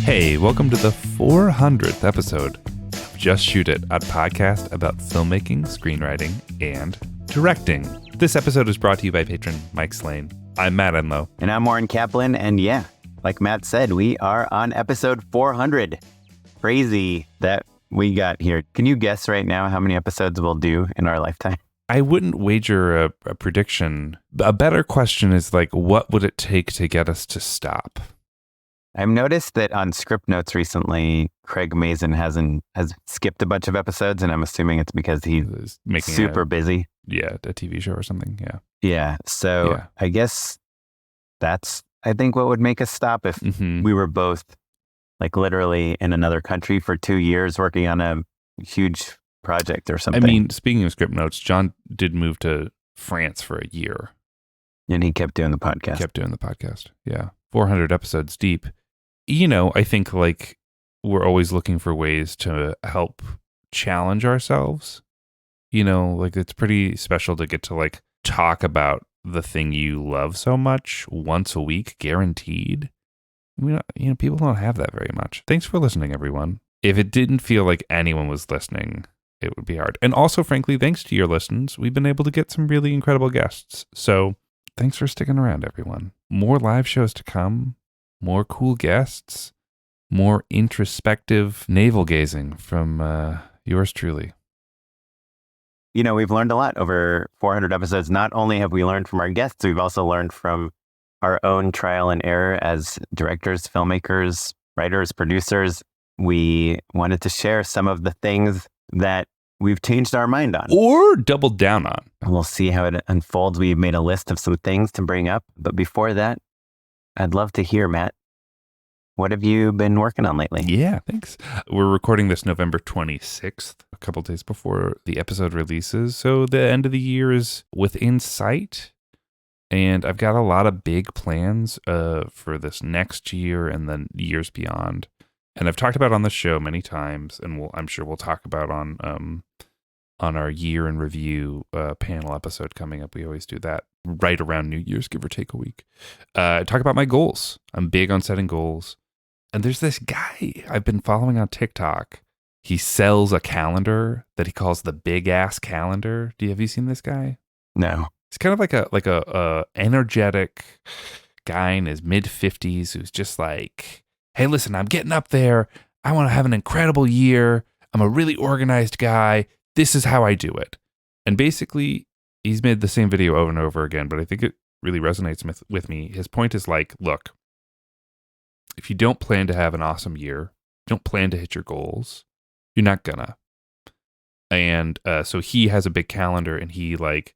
Hey, welcome to the 400th episode of Just Shoot It, a podcast about filmmaking, screenwriting, and directing. This episode is brought to you by patron Mike Slane. I'm Matt Enlow. And I'm Oren Kaplan, and yeah, like Matt said, we are on episode 400. Crazy that we got here. Can you guess right now how many episodes we'll do in our lifetime? I wouldn't wager a prediction. A better question is like, what would it take to get us to stop? I've noticed that on script notes recently, Craig Mazin has skipped a bunch of episodes, and I'm assuming it's because he's making super busy. Yeah, a TV show or something. Yeah. So I guess that's, I think, what would make us stop if we were both like literally in another country for 2 years working on a huge project or something. I mean, speaking of script notes, John did move to France for a year. And he kept doing the podcast. Yeah. 400 episodes deep. You know, I think like we're always looking for ways to help challenge ourselves. You know, like it's pretty special to get to like talk about the thing you love so much once a week, guaranteed. I mean, you know, people don't have that very much. Thanks for listening, everyone. If it didn't feel like anyone was listening, it would be hard. And also, frankly, thanks to your listens, we've been able to get some really incredible guests. So thanks for sticking around, everyone. More live shows to come. More cool guests, more introspective navel gazing from yours truly. You know, we've learned a lot over 400 episodes. Not only have we learned from our guests, we've also learned from our own trial and error as directors, filmmakers, writers, producers. We wanted to share some of the things that we've changed our mind on. Or doubled down on. We'll see how it unfolds. We've made a list of some things to bring up. But before that, I'd love to hear, Matt, what have you been working on lately? Yeah, thanks. We're recording this November 26th, a couple days before the episode releases. So the end of the year is within sight. And I've got a lot of big plans for this next year and then years beyond. And I've talked about on the show many times, and I'm sure we'll talk about on our year in review panel episode coming up. We always do that right around New Year's, give or take a week. Talk about my goals. I'm big on setting goals. And there's this guy I've been following on TikTok. He sells a calendar that he calls the Big Ass Calendar. Have you seen this guy? No. He's kind of like a energetic guy in his mid-50s who's just like, hey, listen, I'm getting up there. I want to have an incredible year. I'm a really organized guy. This is how I do it. And basically, he's made the same video over and over again, but I think it really resonates with me. His point is like, look, if you don't plan to have an awesome year, don't plan to hit your goals, you're not gonna. And so he has a big calendar, and he like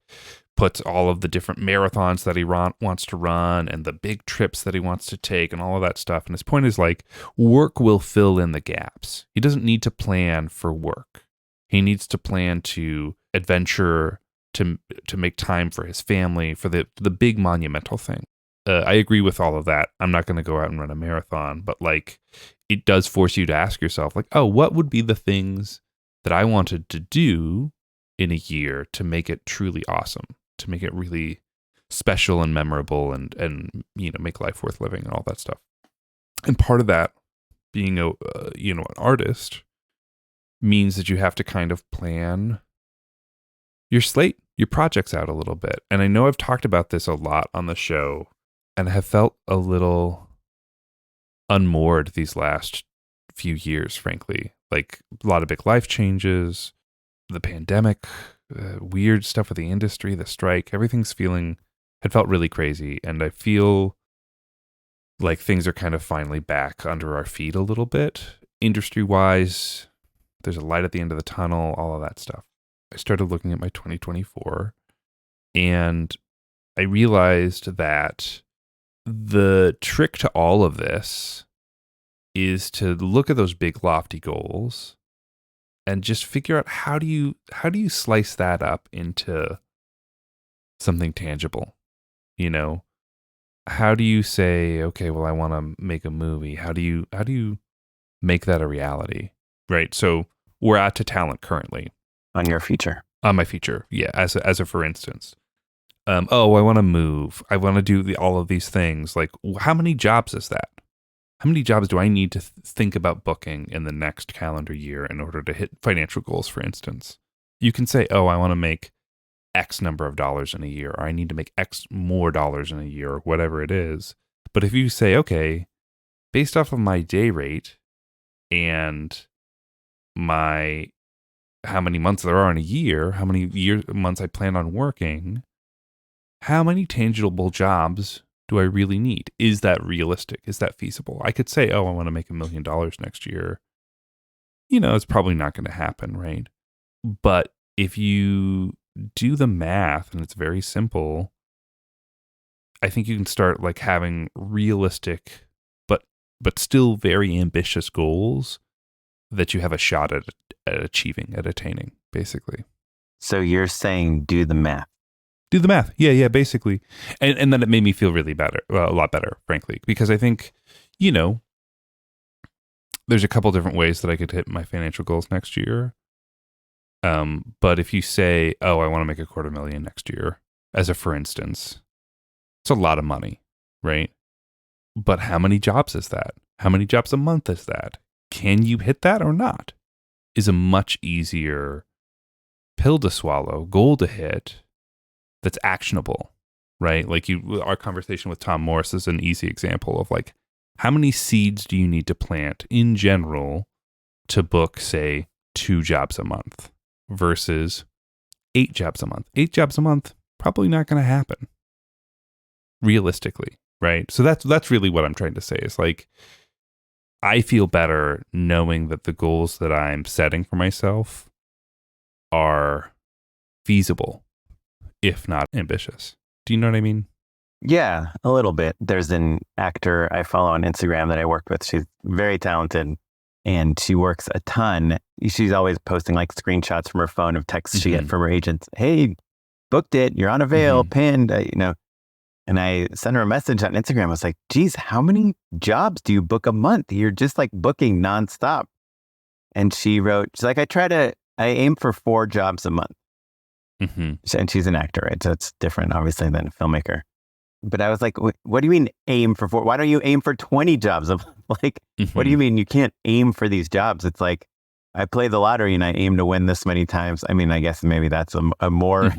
puts all of the different marathons that he wants to run and the big trips that he wants to take and all of that stuff. And his point is like, work will fill in the gaps. He doesn't need to plan for work. He needs to plan to adventure, to make time for his family, for the big monumental thing. I agree with all of that. I'm not going to go out and run a marathon, but like it does force you to ask yourself like, oh, what would be the things that I wanted to do in a year to make it truly awesome, to make it really special and memorable and you know, make life worth living and all that stuff. And part of that being an artist means that you have to kind of plan your slate, your projects out a little bit. And I know I've talked about this a lot on the show and have felt a little unmoored these last few years, frankly. Like a lot of big life changes, the pandemic, weird stuff with the industry, the strike, everything's had felt really crazy. And I feel like things are kind of finally back under our feet a little bit. Industry-wise, there's a light at the end of the tunnel, all of that stuff. I started looking at my 2024 and I realized that the trick to all of this is to look at those big lofty goals and just figure out how do you slice that up into something tangible? You know, how do you say, okay, well, I want to make a movie. How do you make that a reality? Right. So we're at To Talent currently. On your feature. On my feature. Yeah. As a for instance. I want to move. I want to do all of these things. Like, how many jobs is that? how many jobs do I need to think about booking in the next calendar year in order to hit financial goals, for instance? You can say, oh, I want to make X number of dollars in a year, or I need to make X more dollars in a year, or whatever it is. But if you say, okay, based off of my day rate and my how many months there are in a year, how many months I plan on working, how many tangible jobs do I really need? Is that realistic? Is that feasible? I could say, oh, I want to make $1 million next year. It's probably not going to happen, right? But if you do the math, and it's very simple, I think you can start like having realistic but still very ambitious goals that you have a shot at achieving, at attaining, basically. So you're saying do the math. Do the math. Yeah, basically. And then it made me feel really better, a lot better, frankly, because I think, there's a couple different ways that I could hit my financial goals next year. But if you say, oh, I want to make $250,000 next year, as a for instance, it's a lot of money, right? But how many jobs is that? How many jobs a month is that? Can you hit that or not? Is a much easier pill to swallow, goal to hit, that's actionable, right? Like our conversation with Tom Morris is an easy example of like, how many seeds do you need to plant in general to book, say, 2 jobs a month versus 8 jobs a month? 8 jobs a month, probably not going to happen realistically, right? So that's really what I'm trying to say is like, I feel better knowing that the goals that I'm setting for myself are feasible, if not ambitious. Do you know what I mean? Yeah, a little bit. There's an actor I follow on Instagram that I worked with. She's very talented and she works a ton. She's always posting like screenshots from her phone of texts she get from her agents. Hey, booked it. You're on Avail, pinned, And I sent her a message on Instagram. I was like, geez, how many jobs do you book a month? You're just like booking nonstop. And she wrote, she's like, I aim for 4 jobs a month. And she's an actor, right? So it's different, obviously, than a filmmaker. But I was like, what do you mean aim for 4? Why don't you aim for 20 jobs a month? Like, what do you mean you can't aim for these jobs? It's like, I play the lottery and I aim to win this many times. I mean, I guess maybe that's a more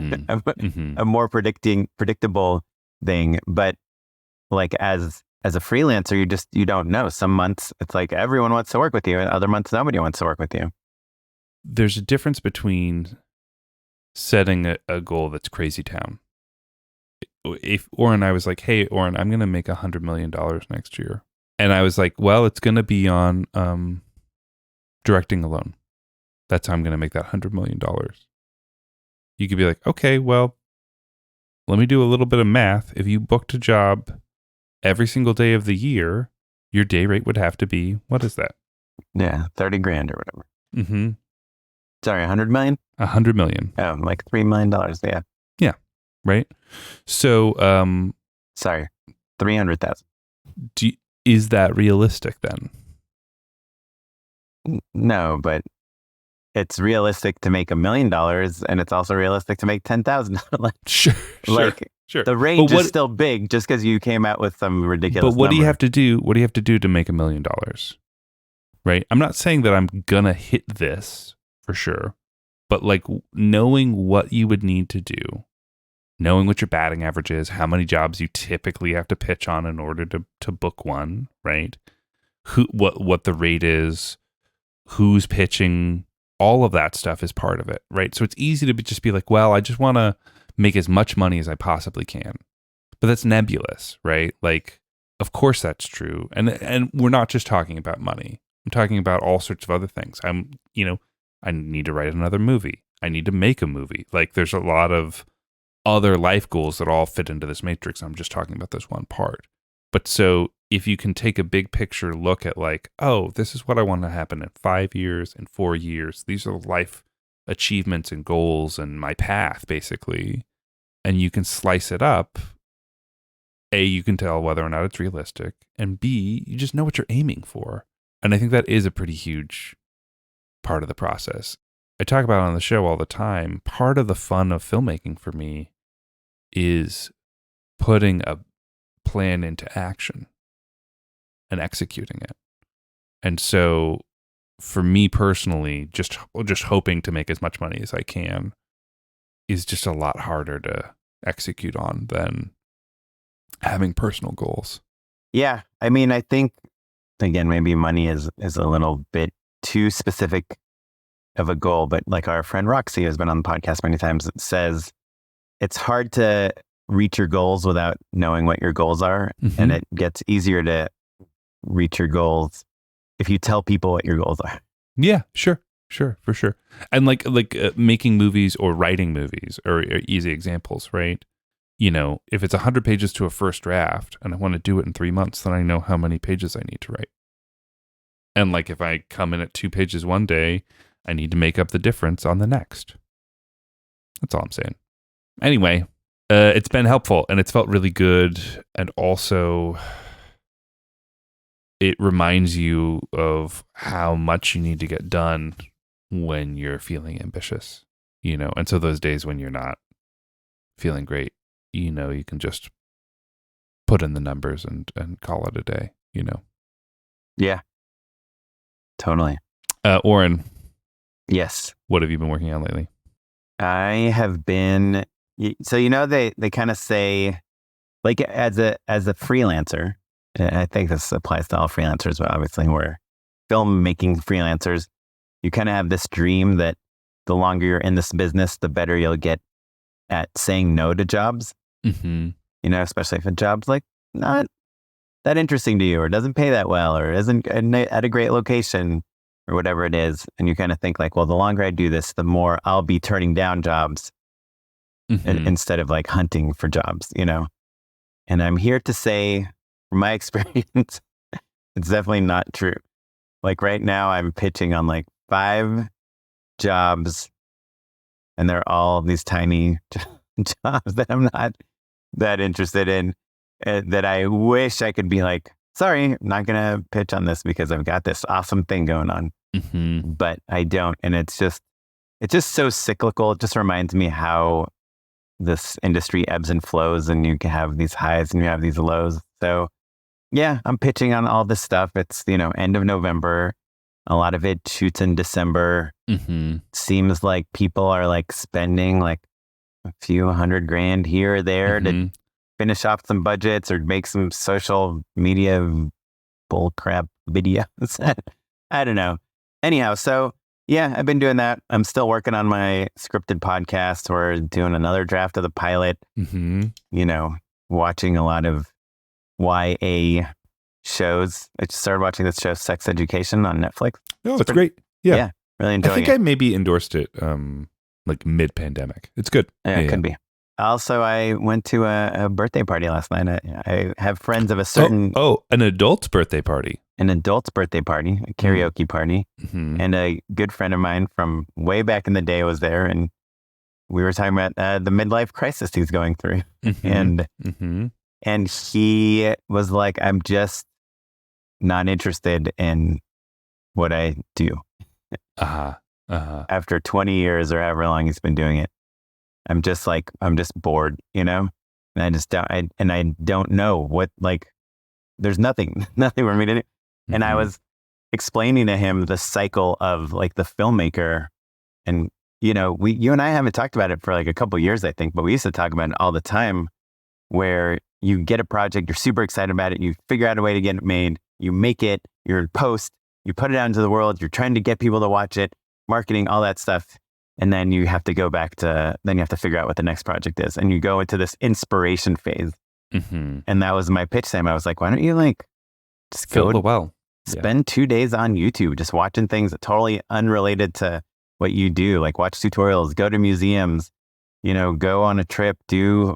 a more predictable thing. But like as a freelancer, you don't know. Some months it's like everyone wants to work with you, and other months nobody wants to work with you. There's a difference between setting a goal that's crazy town. If Oren, I was like, hey, Oren, I'm going to make $100 million next year. And I was like, well, it's going to be on directing alone. That's how I'm going to make that $100 million. You could be like, okay, well, let me do a little bit of math. If you booked a job every single day of the year, your day rate would have to be, what is that? Yeah, 30 grand or whatever. Sorry, 100 million? 100 million. Oh, like $3 million. Yeah. Yeah. Right. So, sorry, 300,000. Is that realistic then? No, but it's realistic to make $1 million, and it's also realistic to make $10,000. Sure. The range is still big just because you came out with some ridiculous. But what do you have to do? What do you have to do to make $1 million? Right. I'm not saying that I'm gonna hit this for sure, but like knowing what you would need to do, knowing what your batting average is, how many jobs you typically have to pitch on in order to book one, right? What the rate is, who's pitching, all of that stuff is part of it, right? So it's easy to just be like, well, I just want to make as much money as I possibly can. But that's nebulous, right? Like, of course that's true. And we're not just talking about money. I'm talking about all sorts of other things. I need to write another movie. I need to make a movie. Like there's a lot of other life goals that all fit into this matrix. I'm just talking about this one part. But so if you can take a big picture look at like, oh, this is what I want to happen in 5 years, in 4 years. These are life achievements and goals and my path, basically. And you can slice it up. A, you can tell whether or not it's realistic. And B, you just know what you're aiming for. And I think that is a pretty huge part of the process. I talk about it on the show all the time. Part of the fun of filmmaking for me is putting a plan into action. and executing it. And so for me personally, just hoping to make as much money as I can is just a lot harder to execute on than having personal goals. Yeah. I mean, I think, again, maybe money is a little bit too specific of a goal, but like our friend Roxy has been on the podcast many times, it says it's hard to reach your goals without knowing what your goals are. Mm-hmm. And it gets easier to reach your goals if you tell people what your goals are. Yeah, sure, for sure. And like making movies or writing movies are easy examples, right? You know, if it's 100 pages to a first draft and I want to do it in 3 months, then I know how many pages I need to write. And like if I come in at 2 pages one day, I need to make up the difference on the next. That's all I'm saying. Anyway, it's been helpful and it's felt really good. And also, it reminds you of how much you need to get done when you're feeling ambitious, you know? And so those days when you're not feeling great, you know, you can just put in the numbers and call it a day, you know? Yeah, totally. Oren. Yes. What have you been working on lately? I have been, so, you know, they kind of say, like, as a freelancer, I think this applies to all freelancers, but obviously we're filmmaking freelancers. You kind of have this dream that the longer you're in this business, the better you'll get at saying no to jobs. Mm-hmm. You know, especially if a job's like not that interesting to you or doesn't pay that well or isn't at a great location or whatever it is. And you kind of think like, well, the longer I do this, the more I'll be turning down jobs instead of like hunting for jobs, you know? And I'm here to say, from my experience, it's definitely not true. Like right now, I'm pitching on like 5 jobs, and they're all these tiny jobs that I'm not that interested in, that I wish I could be like, sorry, I'm not going to pitch on this because I've got this awesome thing going on. Mm-hmm. But I don't. And it's just so cyclical. It just reminds me how this industry ebbs and flows, and you can have these highs and you have these lows. So yeah, I'm pitching on all this stuff. It's, you know, end of November. A lot of it shoots in December. Mm-hmm. Seems like people are like spending like a few $100,000 here or there to finish off some budgets or make some social media bullcrap videos. I don't know. Anyhow, so yeah, I've been doing that. I'm still working on my scripted podcast. We're doing another draft of the pilot. Mm-hmm. You know, watching a lot of YA shows. I just started watching this show, Sex Education, on Netflix. Oh, it's great. Yeah. Really enjoying it. I think I maybe endorsed it like mid-pandemic. It's good. Yeah, it could be. Also, I went to a birthday party last night. I have friends of a certain... Oh, an adult's birthday party. An adult's birthday party, a karaoke party. Mm-hmm. And a good friend of mine from way back in the day was there. And we were talking about the midlife crisis he's going through. Mm-hmm. And he was like, I'm just not interested in what I do. After 20 years or however long he's been doing it. I'm just bored, you know? And I just don't know what, like, there's nothing for me to do. Mm-hmm. And I was explaining to him the cycle of like the filmmaker. And, you know, you and I haven't talked about it for like a couple of years, I think, but we used to talk about it all the time, where you get a project, you're super excited about it, you figure out a way to get it made, you make it, you're in post, you put it out into the world, you're trying to get people to watch it, marketing, all that stuff. And then you have to then you have to figure out what the next project is. And you go into this inspiration phase. Mm-hmm. And that was my pitch to him. I was like, why don't you like just spend 2 days on YouTube, just watching things that totally unrelated to what you do. Like watch tutorials, go to museums, you know, go on a trip, do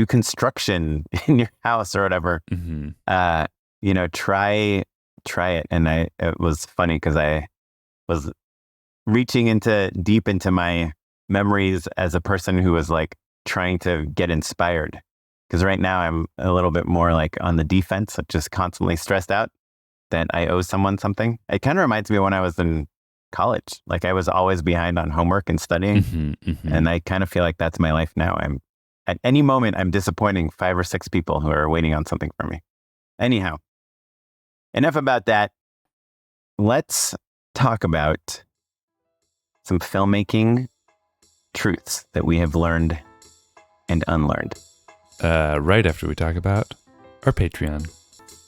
construction in your house or whatever. Mm-hmm. You know, try it. And it was funny because I was reaching deep into my memories as a person who was like trying to get inspired. Because right now I'm a little bit more like on the defense, just constantly stressed out that I owe someone something. It kind of reminds me of when I was in college. Like I was always behind on homework and studying. Mm-hmm. And I kind of feel like that's my life now. At any moment, I'm disappointing 5 or 6 people who are waiting on something from me. Anyhow, enough about that. Let's talk about some filmmaking truths that we have learned and unlearned. Right after we talk about our Patreon.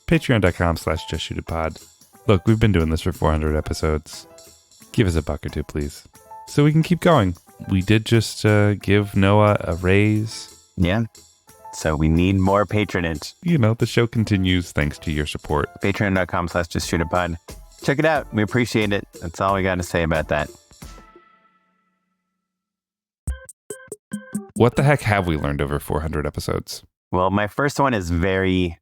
Patreon.com/JustShootItPod. Look, we've been doing this for 400 episodes. Give us $1 or $2, please, so we can keep going. We did just give Noah a raise. Yeah. So we need more patronage. You know, the show continues thanks to your support. Patreon.com/JustShootItPod. Check it out. We appreciate it. That's all we got to say about that. What the heck have we learned over 400 episodes? Well, my first one is very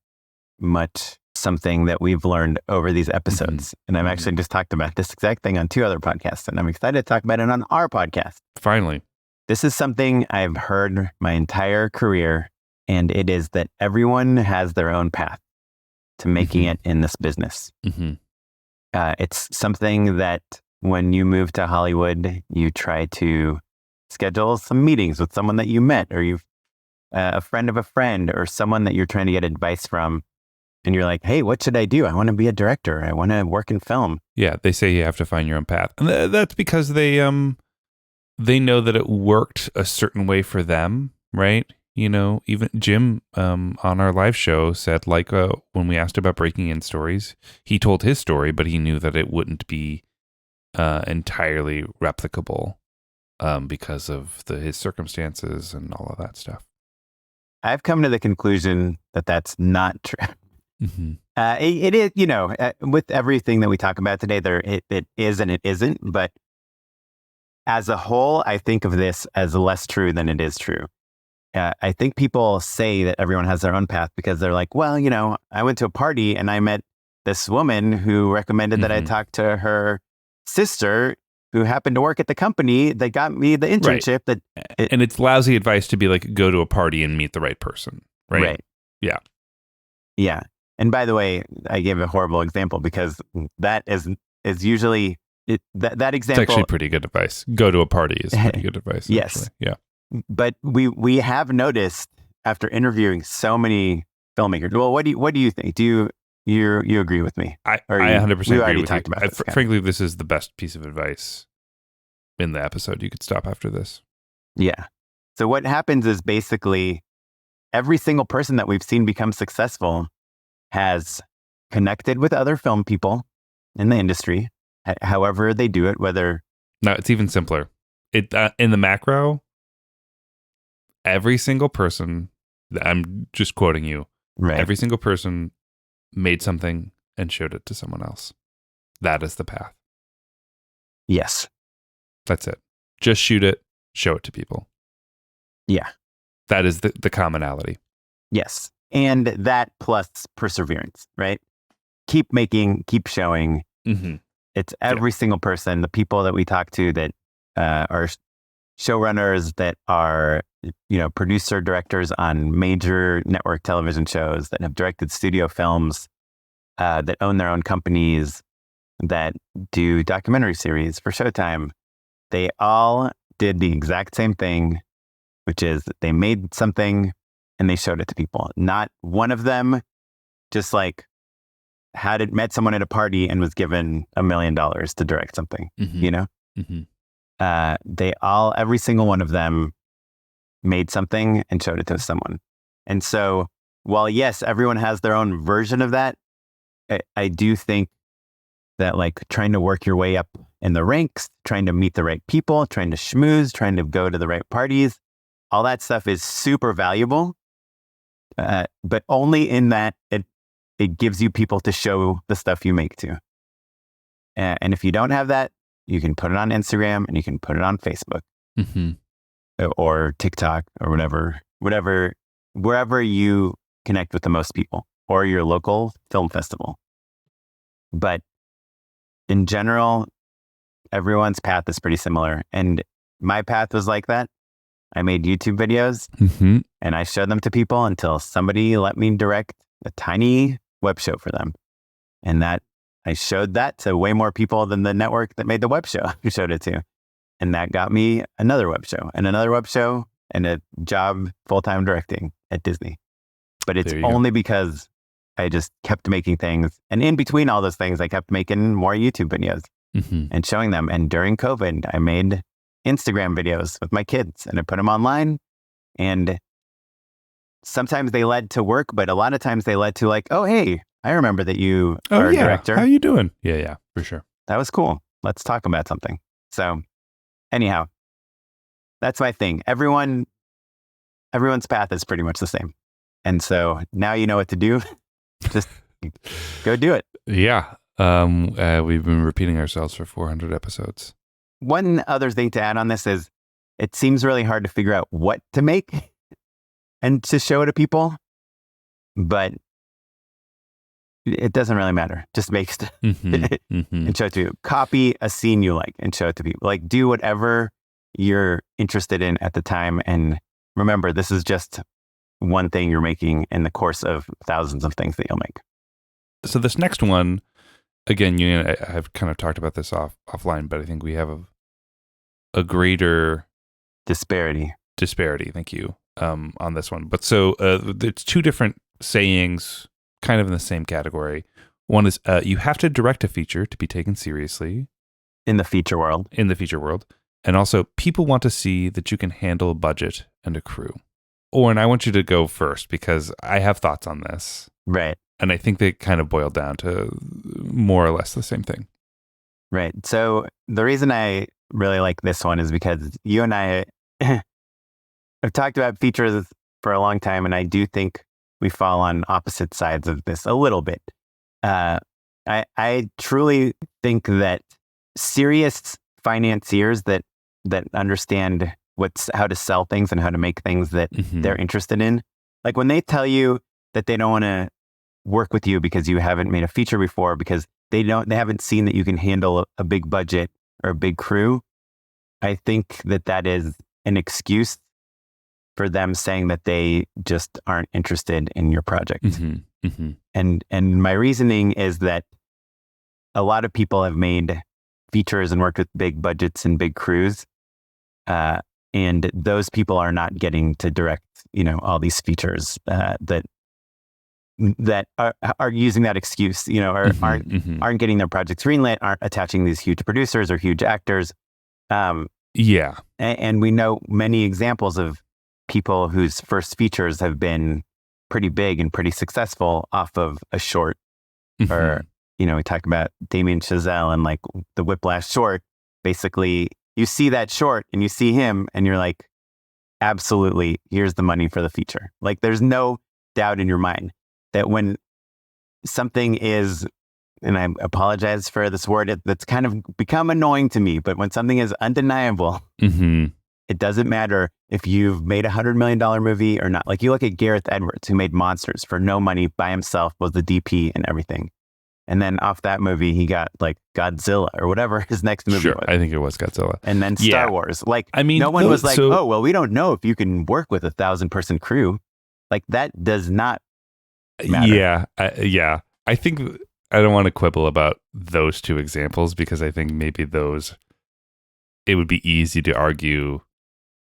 much something that we've learned over these episodes. And I've actually just talked about this exact thing on 2 other podcasts, and I'm excited to talk about it on our podcast. Finally. This is something I've heard my entire career, and it is that everyone has their own path to making it in this business. It's something that when you move to Hollywood, you try to schedule some meetings with someone that you met, or you've a friend of a friend, or someone that you're trying to get advice from. And you're like, hey, what should I do? I want to be a director. I want to work in film. Yeah, they say you have to find your own path. And that's because they know that it worked a certain way for them, right? You know, even Jim on our live show said, like, when we asked about breaking in stories, he told his story, but he knew that it wouldn't be entirely replicable because of his circumstances and all of that stuff. I've come to the conclusion that that's not true. It is, you know, with everything that we talk about today, it is and it isn't. But as a whole, I think of this as less true than it is true. I think people say that everyone has their own path because they're like, well, you know, I went to a party and I met this woman who recommended that I talk to her sister who happened to work at the company that got me the internship. Right. And it's lousy advice to be like, go to a party and meet the right person. Right. Yeah. Yeah. And by the way, I gave a horrible example because that is usually that example. It's actually pretty good advice. Go to a party is pretty good advice. Yes. Actually. Yeah. But we have noticed after interviewing so many filmmakers. Well, what do you think? Do you agree with me? I 100% agree with you. About this, frankly, this is the best piece of advice in the episode. You could stop after this. Yeah. So what happens is basically every single person that we've seen become successful has connected with other film people in the industry, however they do it, whether... No, it's even simpler. In the macro, every single person, I'm just quoting you, right. Every single person made something and showed it to someone else. That is the path. Yes. That's it. Just shoot it, show it to people. Yeah. That is the commonality. Yes. And that plus perseverance, right? Keep making, keep showing. It's every single person, the people that we talk to that are showrunners, that are, you know, producer directors on major network television shows, that have directed studio films, that own their own companies, that do documentary series for Showtime. They all did the exact same thing, which is they made something and they showed it to people. Not one of them just like met someone at a party and was given $1 million to direct something, you know? Every single one of them made something and showed it to someone. And so while yes, everyone has their own version of that, I do think that like trying to work your way up in the ranks, trying to meet the right people, trying to schmooze, trying to go to the right parties, all that stuff is super valuable. But only in that it gives you people to show the stuff you make to. And if you don't have that, you can put it on Instagram and you can put it on Facebook or TikTok or wherever you connect with the most people, or your local film festival. But in general, everyone's path is pretty similar. And my path was like that. I made YouTube videos and I showed them to people until somebody let me direct a tiny web show for them. And that I showed that to way more people than the network that made the web show who showed it to. And that got me another web show and another web show and a job full-time directing at Disney. But it's only because I just kept making things. And in between all those things, I kept making more YouTube videos and showing them. And during COVID, I made Instagram videos with my kids and I put them online. And sometimes they led to work, but a lot of times they led to like, oh, hey, I remember that you are a director. How you doing? Yeah, for sure. That was cool. Let's talk about something. So anyhow, that's my thing. Everyone's path is pretty much the same. And so now you know what to do. Just go do it. Yeah. We've been repeating ourselves for 400 episodes. One other thing to add on this is it seems really hard to figure out what to make and to show to people, but it doesn't really matter. Just make stuff and show it to you. Copy a scene you like and show it to people. Like do whatever you're interested in at the time. And remember, this is just one thing you're making in the course of thousands of things that you'll make. So this next one, again, you and I have kind of talked about this offline, but I think we have a greater disparity. Thank you, on this one. But so it's two different sayings, kind of in the same category. One is you have to direct a feature to be taken seriously in the feature world. And also, people want to see that you can handle a budget and a crew. Oren, I want you to go first because I have thoughts on this. Right. And I think they kind of boil down to more or less the same thing. Right. So the reason I really like this one is because you and I have talked about features for a long time, and I do think we fall on opposite sides of this a little bit. I truly think that serious financiers that understand how to sell things and how to make things that they're interested in, like when they tell you that they don't want to work with you because you haven't made a feature before, because they haven't seen that you can handle a big budget or a big crew, I think that is an excuse for them saying that they just aren't interested in your project. And my reasoning is that a lot of people have made features and worked with big budgets and big crews, and those people are not getting to direct, all these features that are using that excuse, or aren't getting their projects greenlit, aren't attaching these huge producers or huge actors. And we know many examples of people whose first features have been pretty big and pretty successful off of a short. Or, we talk about Damien Chazelle and like the Whiplash short. Basically, you see that short and you see him and you're like, absolutely, here's the money for the feature. Like there's no doubt in your mind that when something is, and I apologize for this word that's kind of become annoying to me, but when something is undeniable, it doesn't matter if you've made $100 million movie or not. Like you look at Gareth Edwards, who made Monsters for no money by himself, was the DP and everything. And then off that movie, he got like Godzilla or whatever his next movie was. I think it was Godzilla. And then Star Wars. Like, I mean, no one was like, oh, well, we don't know if you can work with 1,000-person crew. Like that does not matter. I think I don't want to quibble about those two examples because I think maybe it would be easy to argue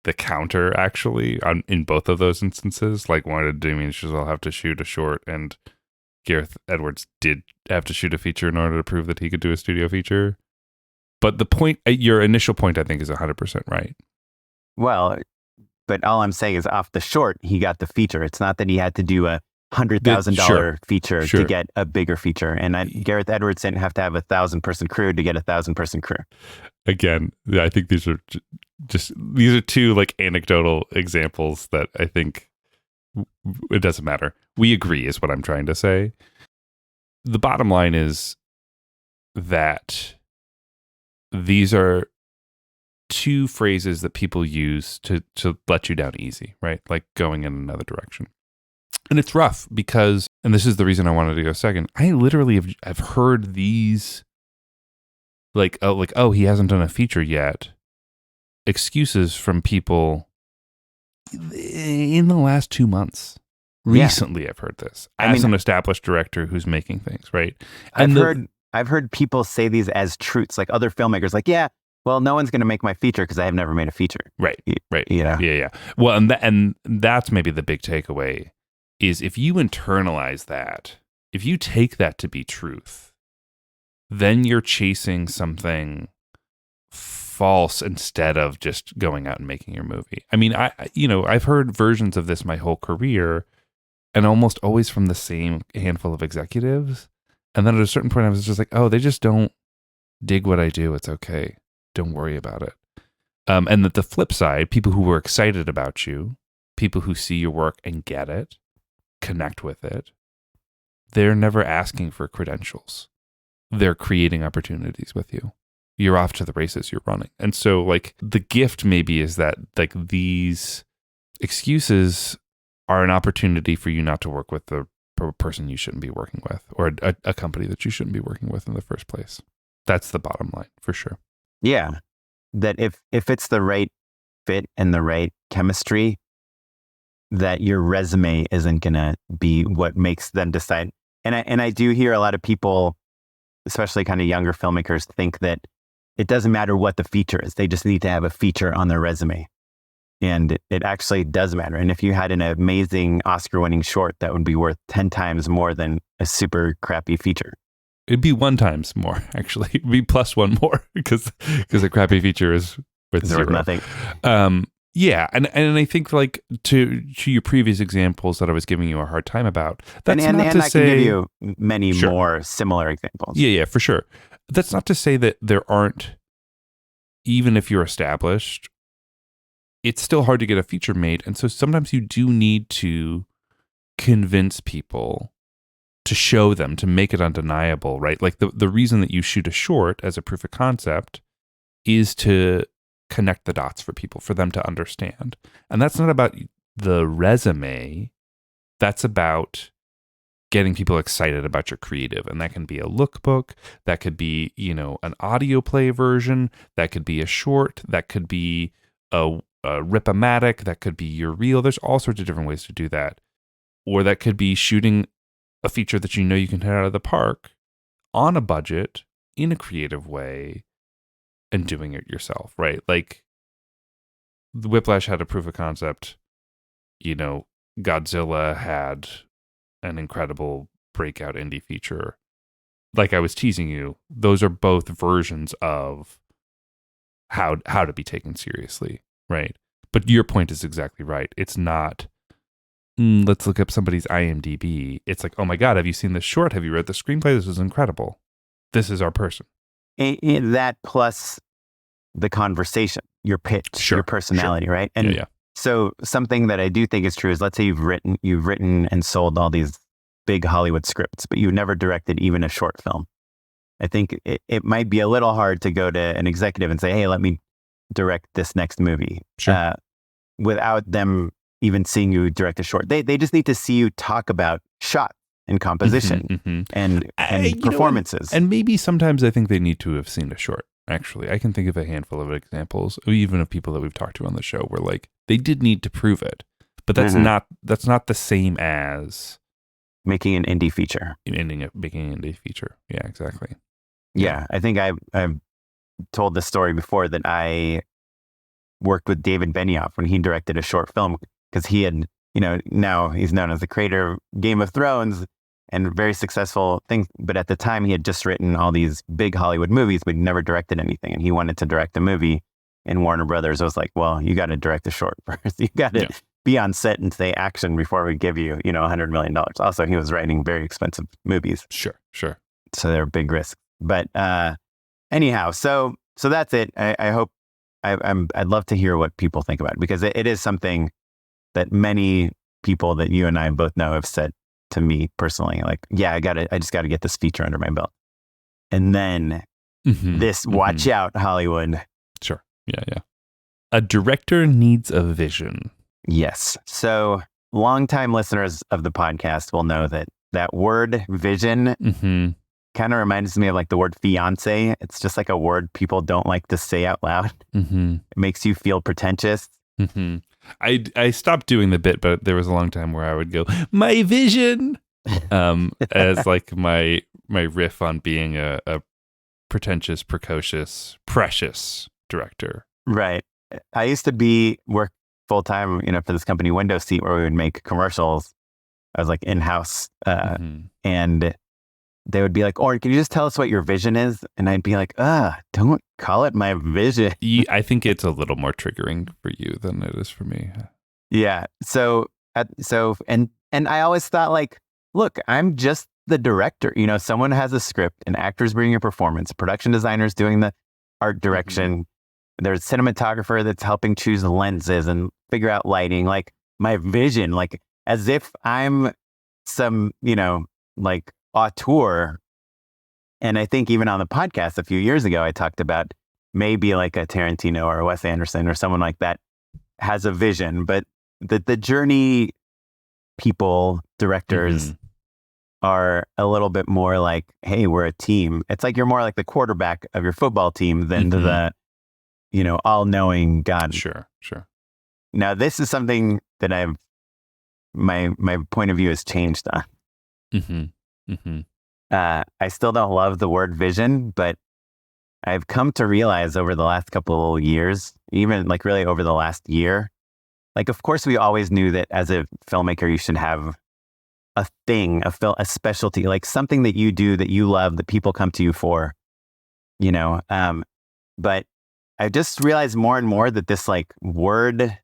the counter actually in both of those instances. Like, why did Damien Chazelle have to shoot a short and Gareth Edwards did have to shoot a feature in order to prove that he could do a studio feature? But the point, your initial point, I think is 100% right. Well, but all I'm saying is off the short, he got the feature. It's not that he had to do a $100,000 feature to get a bigger feature. And Gareth Edwards didn't have to have 1,000-person crew to get 1,000-person crew. Again, I think these are two like anecdotal examples that I think it doesn't matter. We agree is what I'm trying to say. The bottom line is that these are two phrases that people use to let you down easy, right? Like going in another direction. And it's rough because, and this is the reason I wanted to go second, I literally have heard these like, oh, he hasn't done a feature yet, excuses from people in the last 2 months. Recently, I've heard this as an established director who's making things, right? And I've heard people say these as truths, like other filmmakers, like, well, no one's going to make my feature because I have never made a feature. Right. Yeah. Well, and that's maybe the big takeaway is if you internalize that, if you take that to be truth, then you're chasing something false instead of just going out and making your movie. I mean, I've heard versions of this my whole career, and almost always from the same handful of executives. And then at a certain point, I was just like, oh, they just don't dig what I do. It's okay. Don't worry about it. And that the flip side, people who were excited about you, people who see your work and get it, connect with it, they're never asking for credentials. They're creating opportunities with you. You're off to the races, you're running. And so like the gift maybe is that like these excuses are an opportunity for you not to work with the person you shouldn't be working with, or a company that you shouldn't be working with in the first place. That's the bottom line for sure. Yeah. That if it's the right fit and the right chemistry, that your resume isn't going to be what makes them decide. And I do hear a lot of people, especially kind of younger filmmakers, think that it doesn't matter what the feature is. They just need to have a feature on their resume. And it actually does matter. And if you had an amazing Oscar-winning short, that would be worth 10 times more than a super crappy feature. It'd be 1 times more, actually. It'd be plus 1 more because a crappy feature is worth 0. Worth nothing. Yeah, and I think like to your previous examples that I was giving you a hard time about, that's not to I say, can give you many Sure. more similar examples. Yeah, for sure. That's not to say that there aren't, even if you're established, it's still hard to get a feature made. And so sometimes you do need to convince people, to show them, to make it undeniable, right? Like the reason that you shoot a short as a proof of concept is to connect the dots for people, for them to understand. And that's not about the resume. That's about getting people excited about your creative. And that can be a lookbook. That could be, an audio play version. That could be a short. That could be a rip-o-matic. That could be your reel. There's all sorts of different ways to do that. Or that could be shooting a feature that you can hit out of the park on a budget in a creative way and doing it yourself, right? Like the Whiplash had a proof of concept, Godzilla had an incredible breakout indie feature. Like I was teasing you, those are both versions of how to be taken seriously, right? But your point is exactly right. It's not, let's look up somebody's IMDb. It's like, oh my God, have you seen this short? Have you read the screenplay? This is incredible. This is our person. And that plus the conversation, your pitch, your personality, right? And so something that I do think is true is, let's say you've written and sold all these big Hollywood scripts, but you've never directed even a short film. I think it might be a little hard to go to an executive and say, hey, let me direct this next movie, without them even seeing you direct a short. They just need to see you talk about shot and composition and performances. And maybe sometimes I think they need to have seen a short. Actually, I can think of a handful of examples, even of people that we've talked to on the show, where like they did need to prove it, but that's not the same as making an indie feature. Making an indie feature. Yeah, exactly. Yeah, I think I've told this story before that I worked with David Benioff when he directed a short film, because he had, now he's known as the creator of Game of Thrones and very successful things. But at the time, he had just written all these big Hollywood movies, but never directed anything. And he wanted to direct a movie. And Warner Brothers was like, well, you got to direct a short first. You got to be on set and say action before we give you, $100 million. Also, he was writing very expensive movies. Sure. So they're big risks. But anyhow, so that's it. I hope I'd love to hear what people think about it, because it is something that many people that you and I both know have said to me personally, like, yeah, I just got to get this feature under my belt. And then watch out, Hollywood. Sure. Yeah. A director needs a vision. Yes. So longtime listeners of the podcast will know that word vision kind of reminds me of like the word fiance. It's just like a word people don't like to say out loud. It makes you feel pretentious. I stopped doing the bit, but there was a long time where I would go, my vision, as like my riff on being a pretentious, precocious, precious director. Right. I used to work full time, for this company Window Seat, where we would make commercials. I was like in-house. And and they would be like, Oren, can you just tell us what your vision is? And I'd be like, don't call it my vision. I think it's a little more triggering for you than it is for me. Yeah. And I always thought like, look, I'm just the director. You know, someone has a script, an actor's bringing a performance, production designer's doing the art direction. There's a cinematographer that's helping choose the lenses and figure out lighting. Like my vision, like as if I'm some, you know, like auteur. And I think even on the podcast a few years ago, I talked about maybe like a Tarantino or a Wes Anderson or someone like that has a vision, but the journey people, directors are a little bit more like, hey, we're a team. It's like you're more like the quarterback of your football team than the, you know, all-knowing God. Sure. Now, this is something that my point of view has changed on. I still don't love the word vision, but I've come to realize over the last couple of years, even like really over the last year, like, of course, we always knew that as a filmmaker, you should have a thing, a specialty, like something that you do that you love, that people come to you for, you know. But I just realized more and more that this like word.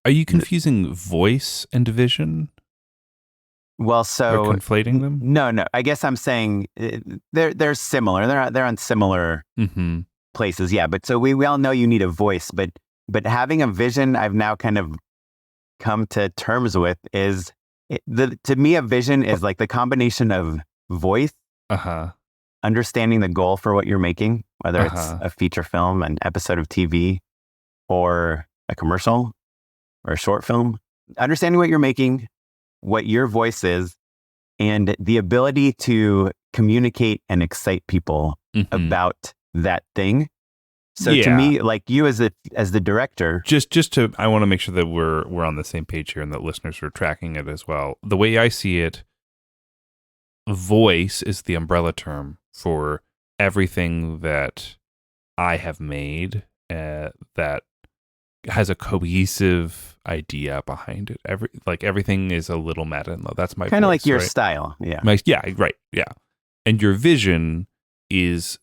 Are you confusing voice and vision? Well, so or conflating them? No. I guess I'm saying they're similar. They're on similar places. Yeah, but so we all know you need a voice, but having a vision, I've now kind of come to terms with is to me a vision is like the combination of voice, understanding the goal for what you're making, whether it's a feature film, an episode of TV, or a commercial or a short film, understanding what you're making, what your voice is, and the ability to communicate and excite people about that thing. So to me, like you as the director, I want to make sure that we're on the same page here and that listeners are tracking it as well. The way I see it, voice is the umbrella term for everything that I have made that has a cohesive idea behind it. Everything is a little meta and low. That's my kind of like your right? style. Yeah. Yeah. And your vision is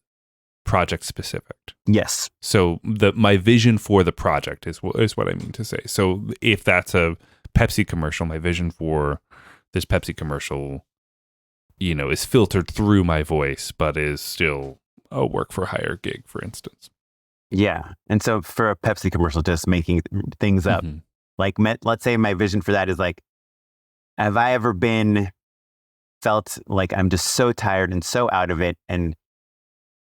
project specific. Yes. So my vision for the project is what I mean to say. So if that's a Pepsi commercial, my vision for this Pepsi commercial, you know, is filtered through my voice, but is still a work for hire gig, for instance. Yeah. And so for a Pepsi commercial, just making things up, like let's say my vision for that is like, have I ever felt like I'm just so tired and so out of it and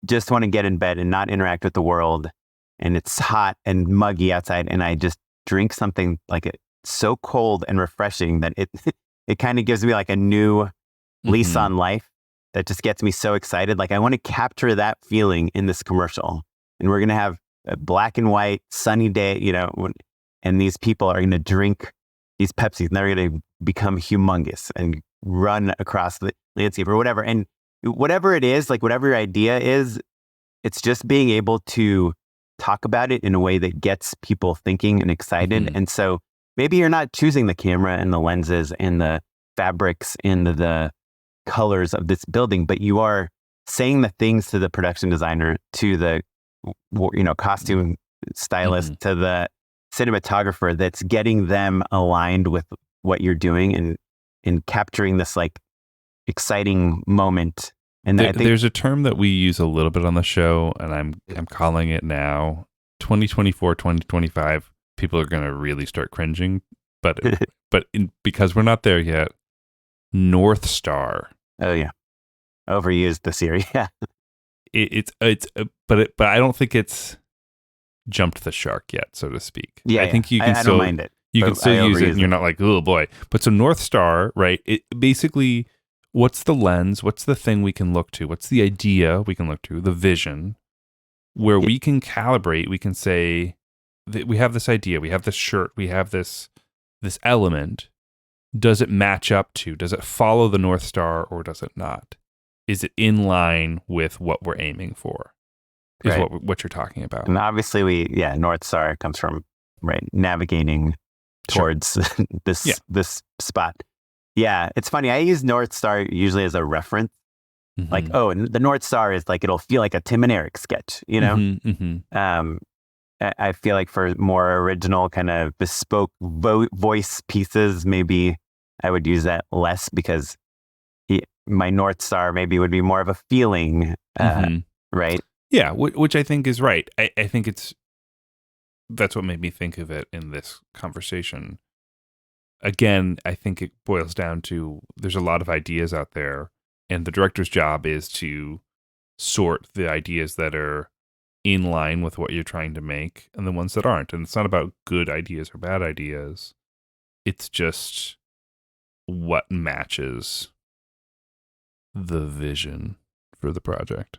just want to get in bed and not interact with the world, and it's hot and muggy outside, and I just drink something like it's so cold and refreshing that it kind of gives me like a new lease on life that just gets me so excited. Like I want to capture that feeling in this commercial, and we're going to have a black and white sunny day, you know, and these people are going to drink these Pepsis and they're going to become humongous and run across the landscape or whatever. And whatever it is, like whatever your idea is, it's just being able to talk about it in a way that gets people thinking and excited. And so maybe you're not choosing the camera and the lenses and the fabrics and the colors of this building, but you are saying the things to the production designer, to the, you know, costume stylist, to the cinematographer, that's getting them aligned with what you're doing and capturing this like exciting moment. And I think there's a term that we use a little bit on the show, and I'm calling it now 2024, 2025. People are going to really start cringing, but because we're not there yet, North Star. Oh yeah, overused this year. Yeah, but I don't think it's jumped the shark yet, so to speak. Yeah, I think you can I still don't mind it. You can still use it, and you're not like, oh boy. But so North Star, right? It basically, what's the lens? What's the thing we can look to? What's the idea we can look to? The vision, where we can calibrate. We can say that we have this idea, we have this shirt, we have this element. Does it match up to? Does it follow the North Star, or does it not? Is it in line with what we're aiming for? Is right. what you're talking about. And obviously, North Star comes from navigating towards this spot. Yeah, it's funny. I use North Star usually as a reference. Like, Mm-hmm. oh, and the North Star is like, it'll feel like a Tim and Eric sketch, you know? Mm-hmm. Mm-hmm. Um, I feel like for more original kind of bespoke voice pieces, maybe I would use that less because my North Star maybe would be more of a feeling, Mm-hmm. right? Yeah, which I think is right. I think that's what made me think of it in this conversation. Again, I think it boils down to there's a lot of ideas out there, and the director's job is to sort the ideas that are in line with what you're trying to make and the ones that aren't. And it's not about good ideas or bad ideas. It's just what matches the vision for the project.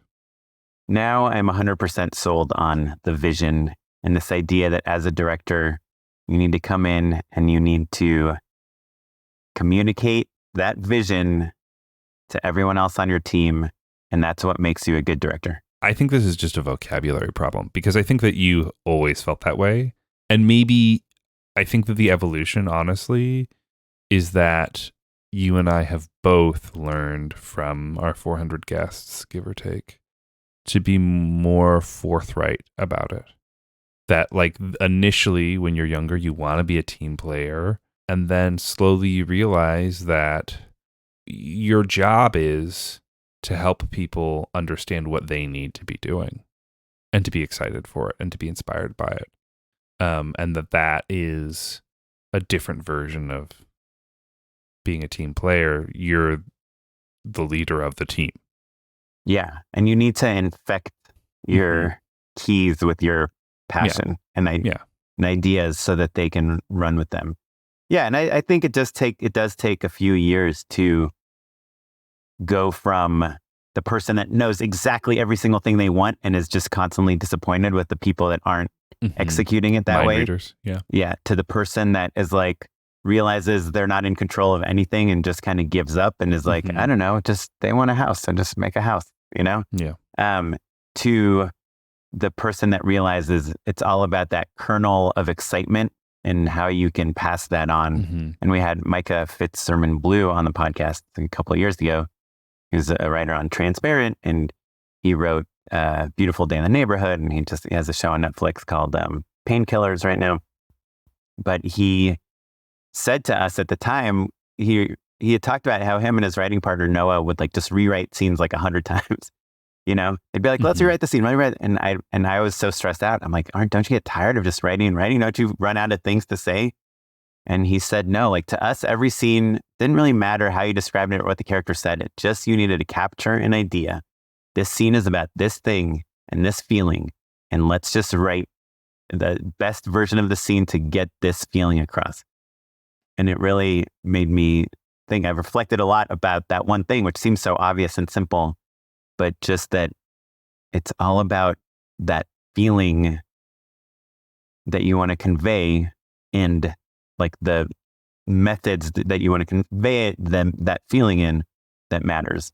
Now I'm 100% sold on the vision and this idea that as a director, you need to come in and you need to communicate that vision to everyone else on your team. And that's what makes you a good director. I think this is just a vocabulary problem because I think that you always felt that way. And maybe I think that the evolution, honestly, is that you and I have both learned from our 400 guests, give or take, to be more forthright about it. That, like, initially when you're younger, you want to be a team player. And then slowly you realize that your job is to help people understand what they need to be doing and to be excited for it and to be inspired by it. And that is a different version of being a team player. You're the leader of the team. Yeah. And you need to infect your keys with your passion and ideas so that they can run with them. Yeah. And I think it does take a few years to go from the person that knows exactly every single thing they want and is just constantly disappointed with the people that aren't executing it that Mind way. readers. Yeah. Yeah. To the person that is like, realizes they're not in control of anything and just kind of gives up and is like, I don't know, just they want a house and just make a house, you know? Yeah. To the person that realizes it's all about that kernel of excitement and how you can pass that on. And we had Micah Fitzsermon-Blue on the podcast a couple of years ago. He was a writer on Transparent, and he wrote Beautiful Day in the Neighborhood, and he has a show on Netflix called Painkillers right now. But he said to us at the time, he had talked about how him and his writing partner Noah would like just rewrite scenes like 100 times. You know, they'd be like, let's rewrite the scene. And I was so stressed out. I'm like, don't you get tired of just writing and writing? Don't you run out of things to say? And he said, no, like to us, every scene didn't really matter how you described it or what the character said. It just, you needed to capture an idea. This scene is about this thing and this feeling. And let's just write the best version of the scene to get this feeling across. And it really made me think. I've reflected a lot about that one thing, which seems so obvious and simple, but just that it's all about that feeling that you want to convey and like the methods that you want to convey that feeling in that matters.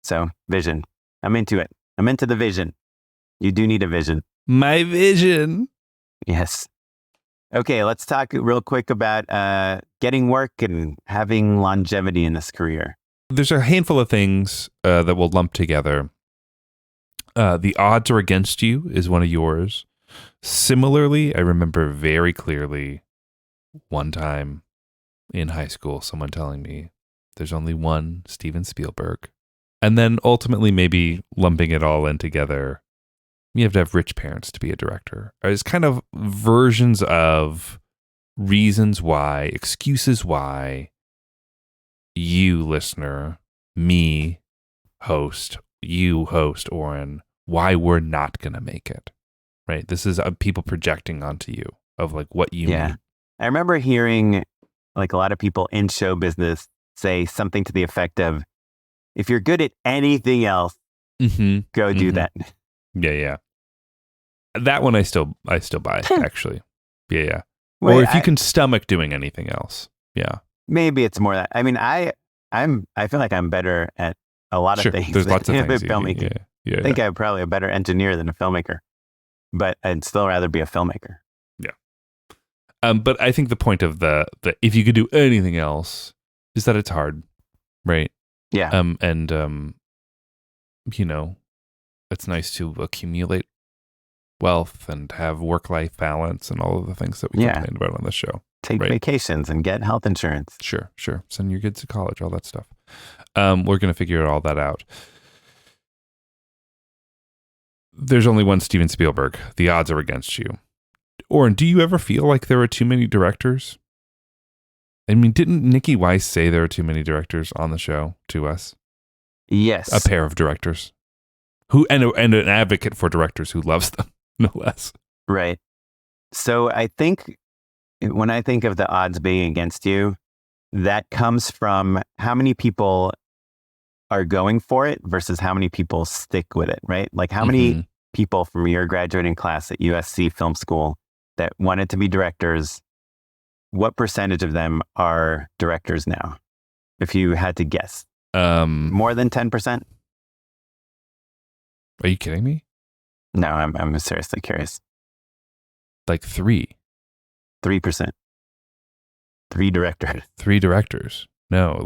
So vision, I'm into it. I'm into the vision. You do need a vision. My vision. Yes. Okay, let's talk real quick about getting work and having longevity in this career. There's a handful of things that we'll lump together. The odds are against you is one of yours. Similarly, I remember very clearly one time in high school, someone telling me there's only one Steven Spielberg. And then ultimately maybe lumping it all in together. You have to have rich parents to be a director. It's kind of versions of reasons why, excuses why you, listener, me, host, you, host, Oren, why we're not going to make it, right? This is people projecting onto you of like what you need. I remember hearing like a lot of people in show business say something to the effect of, if you're good at anything else, go do that. Yeah. That one I still buy, actually. Yeah. Wait, or if you can stomach doing anything else. Yeah. Maybe it's more that. I mean, I feel like I'm better at a lot of things. There's lots of things. Filmmaking. Yeah. I think I'm probably a better engineer than a filmmaker, but I'd still rather be a filmmaker. Yeah. But I think the point of the if you could do anything else is that it's hard, right? Yeah. And it's nice to accumulate wealth and have work-life balance and all of the things that we complain about on the show. Take vacations and get health insurance. Sure. Send your kids to college, all that stuff. We're going to figure all that out. There's only one Steven Spielberg. The odds are against you. Oren, do you ever feel like there are too many directors? I mean, didn't Nikki Weiss say there are too many directors on the show to us? Yes. A pair of directors and an advocate for directors who loves them, no less. Right. So I think when I think of the odds being against you, that comes from how many people are going for it versus how many people stick with it, right? Like how many people from your graduating class at USC Film School that wanted to be directors, what percentage of them are directors now? If you had to guess. More than 10%? Are you kidding me? No, I'm seriously curious. Like 3%. 3 directors. 3 directors. No,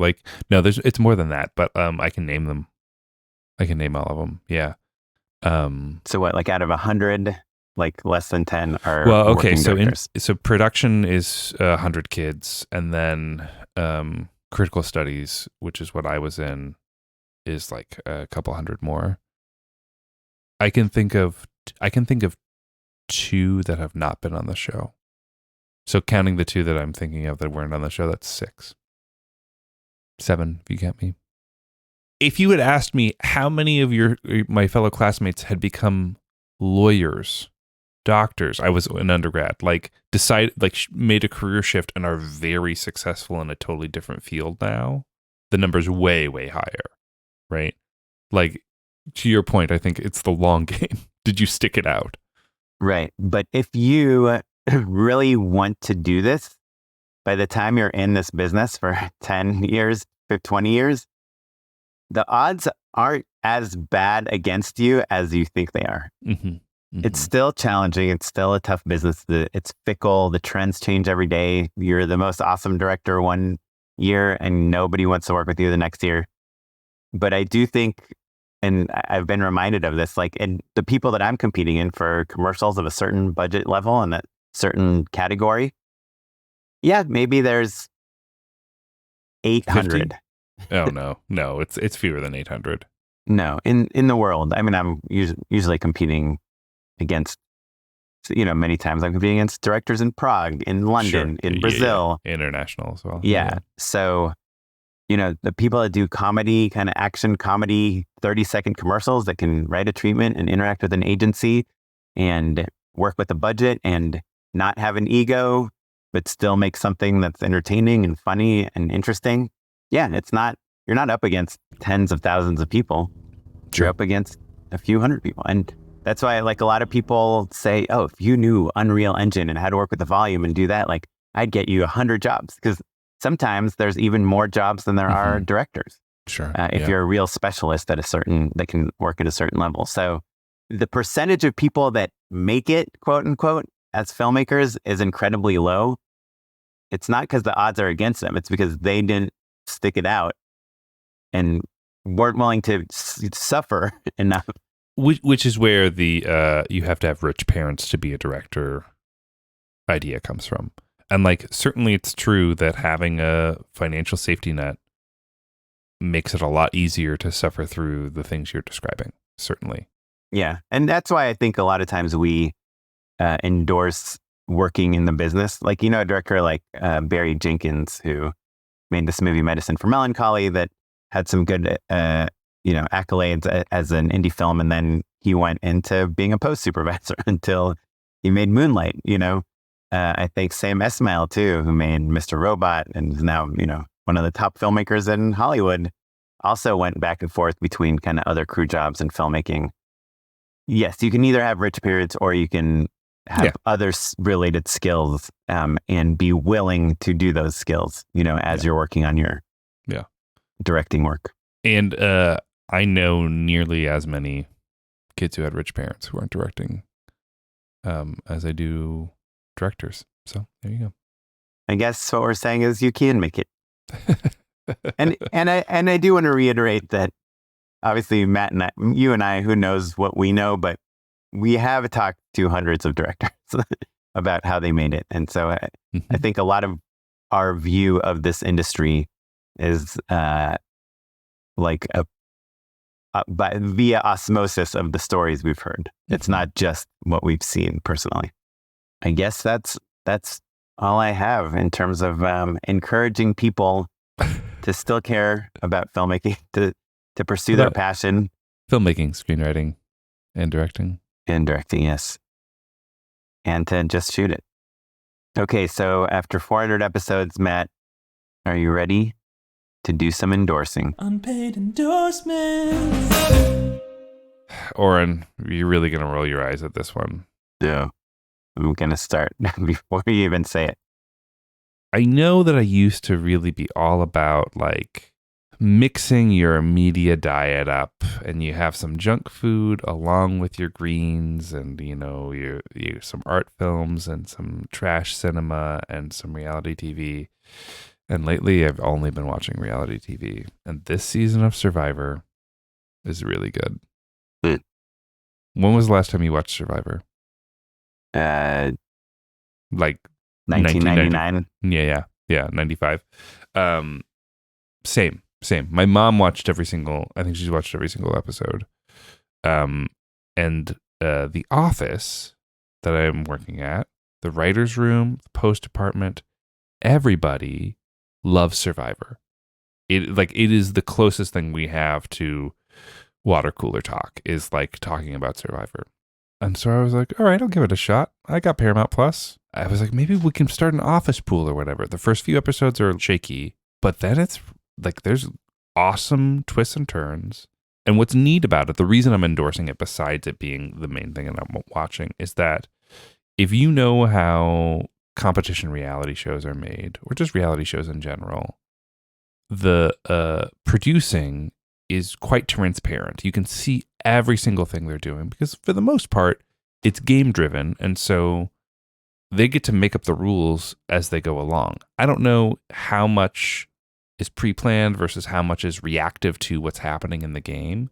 it's more than that, but I can name them. I can name all of them. Yeah. So what, like out of 100, like less than 10 are directors? So production is 100 kids, and then critical studies, which is what I was in, is like a couple hundred more. I can think of 2 that have not been on the show. So counting the 2 that I'm thinking of that weren't on the show, that's 6. 7, if you get me. If you had asked me how many of my fellow classmates had become lawyers, doctors, I was an undergrad, made a career shift and are very successful in a totally different field now, the number's way, way higher, right? Like, to your point, I think it's the long game. Did you stick it out? Right. But if you really want to do this, by the time you're in this business for 10 years, 20 years, the odds aren't as bad against you as you think they are. It's still challenging. It's still a tough business. It's fickle. The trends change every day. You're the most awesome director one year and nobody wants to work with you the next year. But I do think, and I've been reminded of this, like in the people that I'm competing in for commercials of a certain budget level and that certain category, yeah, maybe there's 800. 50? Oh no, it's fewer than 800. No, in the world. I mean, I'm usually competing against, many times I'm competing against directors in Prague, in London, in Brazil. Yeah. International as well. Yeah. So, the people that do comedy, kind of action comedy, 30-second commercials that can write a treatment and interact with an agency and work with a budget and not have an ego, but still make something that's entertaining and funny and interesting. Yeah, you're not up against tens of thousands of people. Sure. You're up against a few hundred people. And that's why, like, a lot of people say, oh, if you knew Unreal Engine and how to work with the volume and do that, like, I'd get you 100 jobs. Because sometimes there's even more jobs than there are directors. Sure. If you're a real specialist that can work at a certain level. So the percentage of people that make it, quote unquote, as filmmakers is incredibly low. It's not because the odds are against them. It's because they didn't stick it out and weren't willing to suffer enough. Which is where the you have to have rich parents to be a director idea comes from. And certainly it's true that having a financial safety net makes it a lot easier to suffer through the things you're describing. Certainly. Yeah. And that's why I think a lot of times we endorse working in the business. Like, a director like Barry Jenkins, who made this movie Medicine for Melancholy that had some good, accolades as an indie film. And then he went into being a post supervisor until he made Moonlight, I think Sam Esmail too, who made Mr. Robot and is now, one of the top filmmakers in Hollywood, also went back and forth between kind of other crew jobs and filmmaking. Yes, you can either have rich parents or you can have other related skills and be willing to do those skills, as you're working on your directing work. And I know nearly as many kids who had rich parents who aren't directing as I do directors. So there you go. I guess what we're saying is you can make it. And I do want to reiterate that obviously Matt and you and I, who knows what we know, but we have talked to hundreds of directors about how they made it. And so I think a lot of our view of this industry is like via osmosis of the stories we've heard. It's not just what we've seen personally. I guess that's all I have in terms of encouraging people to still care about filmmaking, to pursue their passion. Filmmaking, screenwriting, and directing. And directing, yes. And to just shoot it. Okay, so after 400 episodes, Matt, are you ready to do some endorsing? Unpaid endorsements. Oren, you're really going to roll your eyes at this one. Yeah. I'm going to start before you even say it. I know that I used to really be all about like mixing your media diet up, and you have some junk food along with your greens, and you some art films and some trash cinema and some reality TV. And lately I've only been watching reality TV, and this season of Survivor is really good. When was the last time you watched Survivor? Like 1999. Yeah, 95. Same. My mom watched I think she's watched every single episode. And The Office that I'm working at, the writer's room, the post department, everybody loves Survivor. It is the closest thing we have to water cooler talk, is like talking about Survivor. And so I was like, all right, I'll give it a shot. I got Paramount Plus. I was like, maybe we can start an office pool or whatever. The first few episodes are shaky, but then it's like there's awesome twists and turns. And what's neat about it, the reason I'm endorsing it, besides it being the main thing that I'm watching, is that if you know how competition reality shows are made, or just reality shows in general, the producing is quite transparent. You can see every single thing they're doing, because for the most part, it's game driven. And so they get to make up the rules as they go along. I don't know how much is pre-planned versus how much is reactive to what's happening in the game,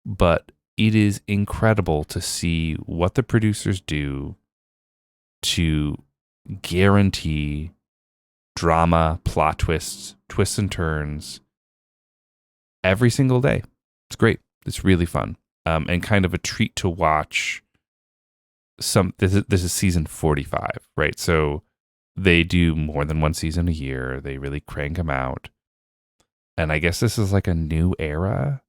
but it is incredible to see what the producers do to guarantee drama, plot twists and turns every single day. It's great. It's really fun. And kind of a treat to watch. This is season 45, right? So they do more than one season a year. They really crank them out. And I guess this is like a new era.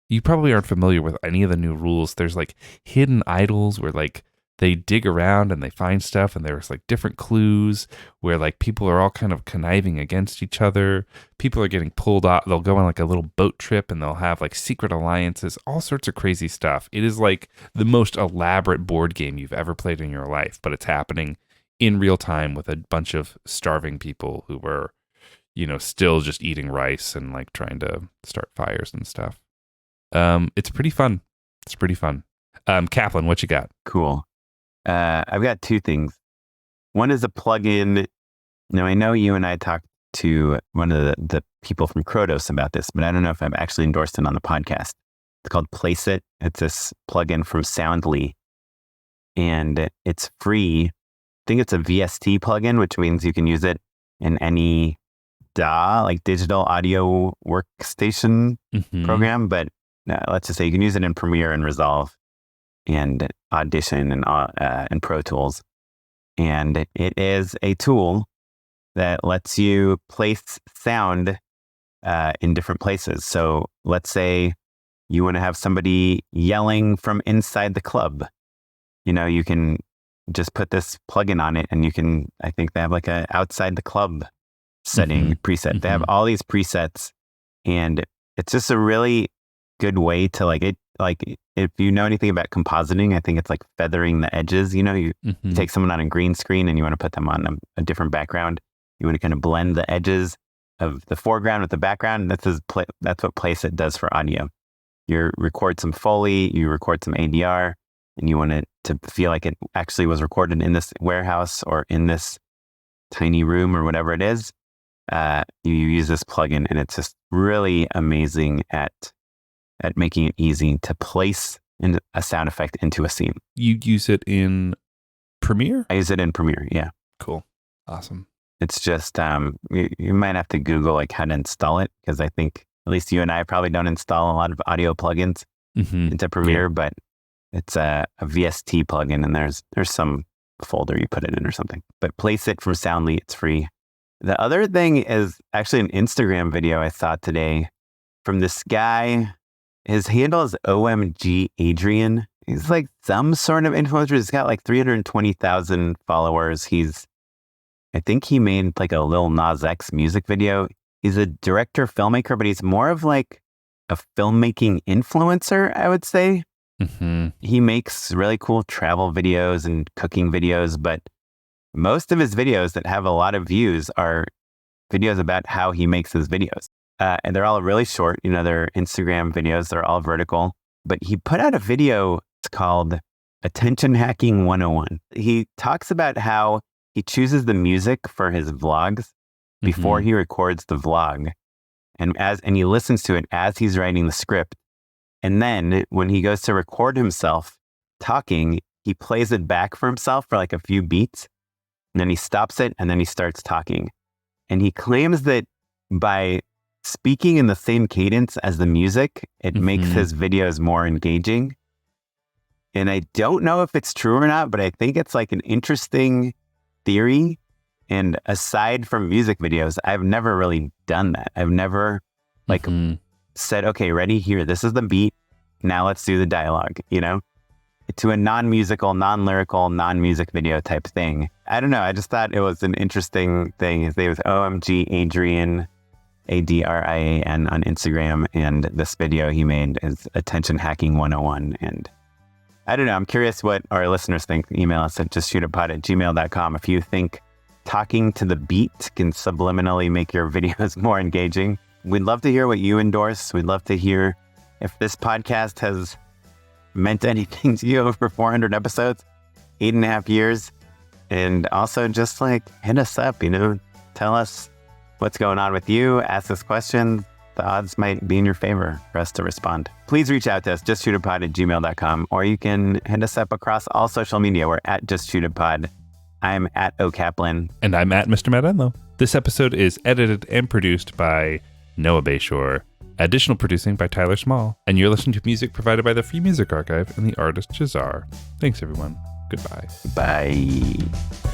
You probably aren't familiar with any of the new rules. There's like hidden idols where like they dig around and they find stuff, and there's like different clues where like people are all kind of conniving against each other. People are getting pulled off. They'll go on like a little boat trip and they'll have like secret alliances, all sorts of crazy stuff. It is like the most elaborate board game you've ever played in your life, but it's happening in real time with a bunch of starving people who were, still just eating rice and like trying to start fires and stuff. It's pretty fun. Kaplan, what you got? Cool. I've got two things. One is a plugin. Now, I know you and I talked to one of the people from Krotos about this, but I don't know if I've actually endorsed it on the podcast. It's called Place It. It's this plugin from Soundly, and it's free. I think it's a VST plugin, which means you can use it in any DAW, like digital audio workstation program. But let's just say you can use it in Premiere and Resolve and Audition and Pro Tools. And it is a tool that lets you place sound in different places. So let's say you want to have somebody yelling from inside the club. You can just put this plugin on it, and you can, I think they have like a outside the club setting preset. They have all these presets, and it's just a really good way to like it. Like if you know anything about compositing, I think it's like feathering the edges. You take someone on a green screen and you want to put them on a different background. You want to kind of blend the edges of the foreground with the background. That's what Place It does for audio. You record some Foley, you record some ADR, and you want it to feel like it actually was recorded in this warehouse or in this tiny room or whatever it is. you use this plugin, and it's just really amazing at making it easy to place a sound effect into a scene. You use it in Premiere? I use it in Premiere, yeah. Cool. Awesome. It's just, you might have to Google like how to install it, because I think at least you and I probably don't install a lot of audio plugins into Premiere, but it's a VST plugin, and there's some folder you put it in or something. But place it from Soundly, it's free. The other thing is actually an Instagram video I saw today from this guy. His handle is OMG Adrian. He's like some sort of influencer. He's got like 320,000 followers. I think he made like a Lil Nas X music video. He's a director, filmmaker, but he's more of like a filmmaking influencer, I would say. He makes really cool travel videos and cooking videos, but most of his videos that have a lot of views are videos about how he makes his videos. And they're all really short. They're Instagram videos. They're all vertical. But he put out a video. It's called Attention Hacking 101. He talks about how he chooses the music for his vlogs before he records the vlog. And he listens to it as he's writing the script. And then when he goes to record himself talking, he plays it back for himself for like a few beats. And then he stops it, and then he starts talking. And he claims that by speaking in the same cadence as the music, it makes his videos more engaging. And I don't know if it's true or not, but I think it's like an interesting theory. And aside from music videos, I've never really done that. I've never said, okay, ready, here, this is the beat. Now let's do the dialogue, to a non-musical, non-lyrical, non-music video type thing. I don't know. I just thought it was an interesting thing. His name was OMG Adrian, Adrian on Instagram. And this video he made is Attention Hacking 101. And I don't know. I'm curious what our listeners think. Email us at justshootapod@gmail.com if you think talking to the beat can subliminally make your videos more engaging. We'd love to hear what you endorse. We'd love to hear if this podcast has meant anything to you over 400 episodes, 8.5 years. And also just like hit us up, tell us what's going on with you. Ask us questions. The odds might be in your favor for us to respond. Please reach out to us, justshootapod@gmail.com, or you can hit us up across all social media. We're at justshootapod. I'm at OKaplan. And I'm at Mr. Matt Enlow. This episode is edited and produced by Noah Bayshore. Additional producing by Tyler Small. And you're listening to music provided by the Free Music Archive and the artist Jazar. Thanks, everyone. Goodbye. Bye.